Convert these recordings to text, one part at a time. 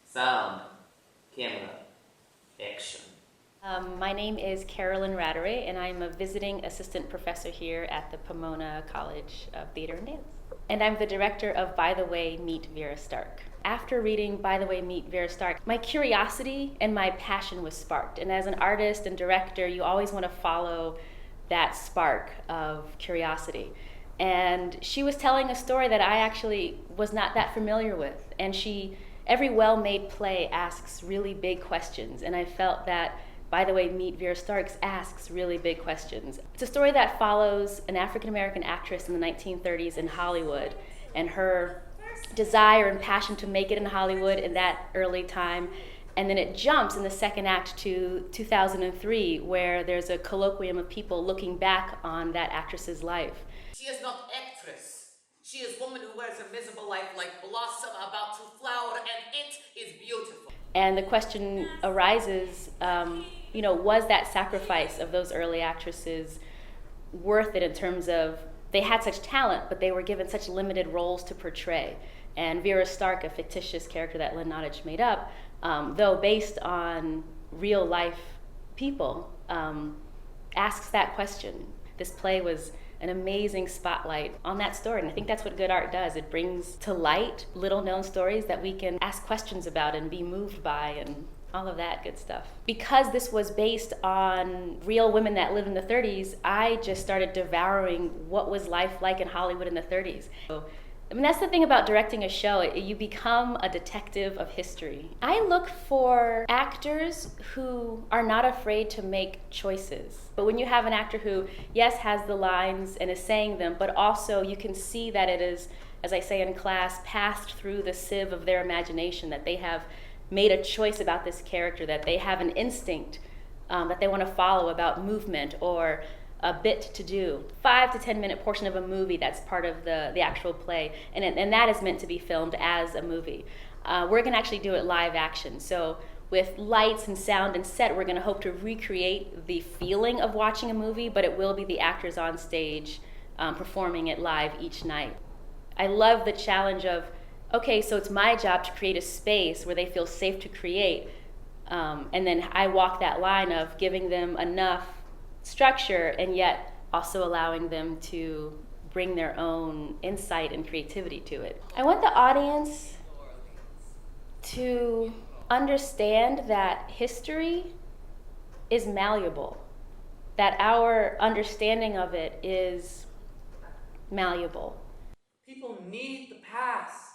Sound, camera, action. My name is Carolyn Ratteray, and I'm a visiting assistant professor here at the Pomona College of Theater and Dance. And I'm the director of By the Way, Meet Vera Stark. After reading By the Way, Meet Vera Stark, my curiosity and my passion was sparked. And as an artist and director, you always want to follow that spark of curiosity. And she was telling a story that I actually was not that familiar with. And every well-made play asks really big questions. And I felt that By the Way, Meet Vera Stark asks really big questions. It's a story that follows an African-American actress in the 1930s in Hollywood and her desire and passion to make it in Hollywood in that early time. And then it jumps in the second act to 2003, where there's a colloquium of people looking back on that actress's life. She is not actress. She is woman who wears a miserable life like blossom about to flower, and it is beautiful. And the question arises, was that sacrifice of those early actresses worth it in terms of they had such talent, but they were given such limited roles to portray? And Vera Stark, a fictitious character that Lynn Nottage made up, though based on real life people, asks that question. This play was an amazing spotlight on that story, and I think that's what good art does. It brings to light little known stories that we can ask questions about and be moved by and all of that good stuff. Because this was based on real women that lived in the 30s, I just started devouring what was life like in Hollywood in the 30s. That's the thing about directing a show. You become a detective of history. I look for actors who are not afraid to make choices. But when you have an actor who, yes, has the lines and is saying them, but also you can see that it is, as I say in class, passed through the sieve of their imagination, that they have made a choice about this character, that they have an instinct that they want to follow about movement or a bit to do. 5 to 10 minute portion of a movie that's part of the actual play, and that is meant to be filmed as a movie. We're going to actually do it live action. So with lights and sound and set, we're going to hope to recreate the feeling of watching a movie, but it will be the actors on stage performing it live each night. I love the challenge of, okay, so it's my job to create a space where they feel safe to create, and then I walk that line of giving them enough structure and yet also allowing them to bring their own insight and creativity to it. I want the audience to understand that history is malleable, that our understanding of it is malleable. People need the past,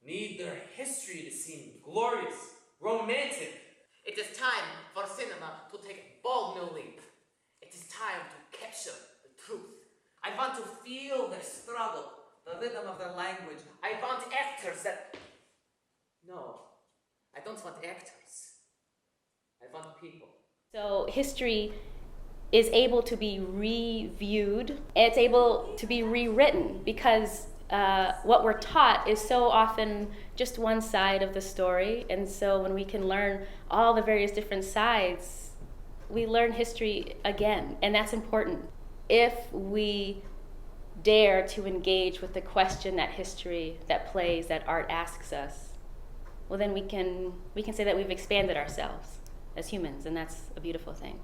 need their history to seem glorious, romantic. It is time for cinema to take a bold new leap. It is time to capture the truth. I want to feel their struggle, the rhythm of their language. I want actors that... No, I don't want actors. I want people. So history is able to be reviewed. It's able to be rewritten because what we're taught is so often just one side of the story. And so when we can learn all the various different sides, we learn history again, and that's important. If we dare to engage with the question that history, that plays, that art asks us, well then we can say that we've expanded ourselves as humans, and that's a beautiful thing.